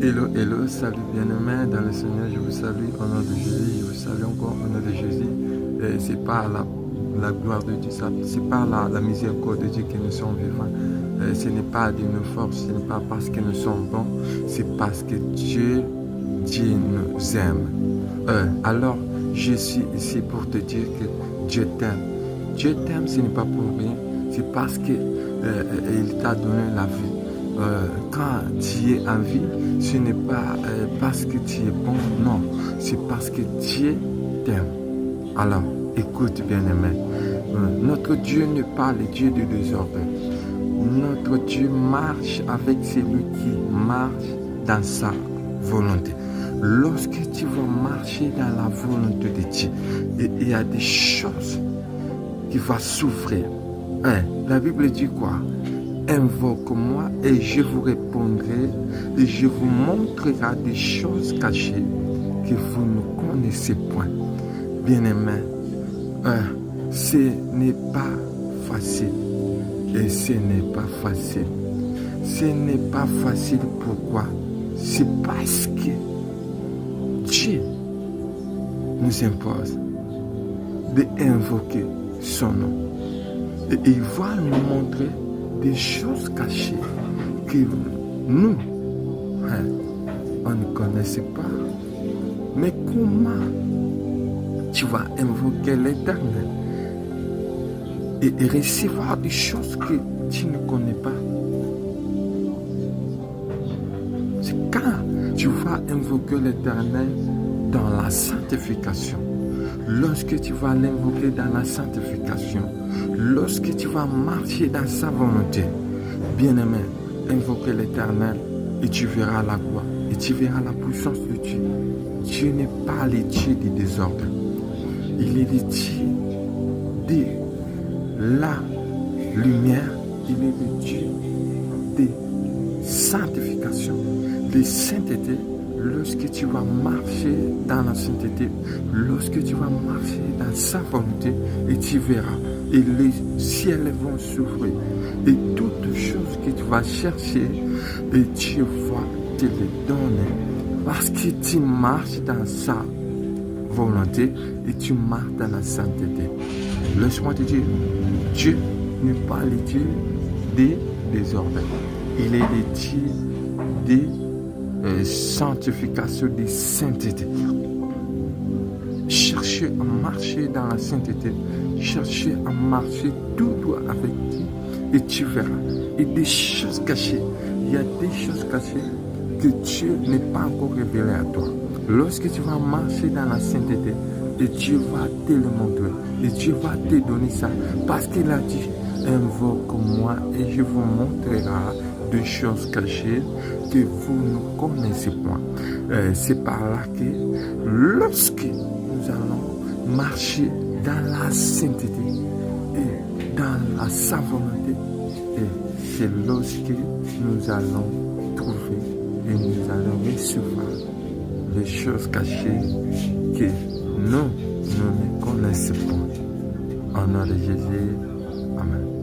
Hello, hello, salut bien-aimés dans le Seigneur, je vous salue au nom de Jésus, je vous salue encore au nom de Jésus. C'est par la gloire de Dieu, c'est par la miséricorde de Dieu que nous sommes vivants. Ce n'est pas de nos forces, ce n'est pas parce que nous sommes bons, c'est parce que Dieu nous aime. Alors, je suis ici pour te dire que Dieu t'aime. Dieu t'aime, ce n'est pas pour rien, c'est parce que il t'a donné la vie. Quand tu es en vie, ce n'est pas parce que tu es bon, non, c'est parce que Dieu t'aime. Alors, écoute bien-aimé, notre Dieu n'est pas le Dieu du désordre. Notre Dieu marche avec celui qui marche dans sa volonté. Lorsque tu vas marcher dans la volonté de Dieu, il y a des choses qui vont s'ouvrir. La Bible dit quoi? Invoque-moi et je vous répondrai et je vous montrerai des choses cachées que vous ne connaissez point. Bien-aimés, ce n'est pas facile et ce n'est pas facile. Ce n'est pas facile, pourquoi? C'est parce que Dieu nous impose d'invoquer son nom et il va nous montrer des choses cachées que nous, on ne connaissait pas. Mais comment tu vas invoquer l'Éternel et recevoir des choses que tu ne connais pas? C'est quand tu vas invoquer l'Éternel dans la sanctification. Lorsque tu vas l'invoquer dans la sanctification, lorsque tu vas marcher dans sa volonté, bien-aimé, invoquer l'Éternel et tu verras la gloire et tu verras la puissance de Dieu. Dieu n'est pas le Dieu du désordre. Il est le Dieu de la lumière. Il est le Dieu de sanctification, de sainteté. Lorsque tu vas marcher dans la sainteté, lorsque tu vas marcher dans sa volonté, et tu verras, et les ciels vont s'ouvrir, et toutes choses que tu vas chercher, et Dieu va te les donner, parce que tu marches dans sa volonté, et tu marches dans la sainteté. Laisse-moi te dire, Dieu n'est pas le Dieu des désordres, il est le Dieu des sanctification, de sainteté. Cherchez à marcher dans la sainteté, cherchez à marcher tout droit avec Dieu et tu verras. Et des choses cachées, il y a des choses cachées que Dieu n'est pas encore révélé à toi. Lorsque tu vas marcher dans la sainteté, et Dieu va te le montrer, et Dieu va te donner ça, parce qu'il a dit, invoque-moi et je vous montrerai des choses cachées que vous ne connaissez point. C'est par là que lorsque nous allons marcher dans la sainteté et dans sa volonté, et c'est lorsque nous allons trouver et nous allons recevoir les choses cachées que nous ne connaissons point. Au nom de Jésus, Amen.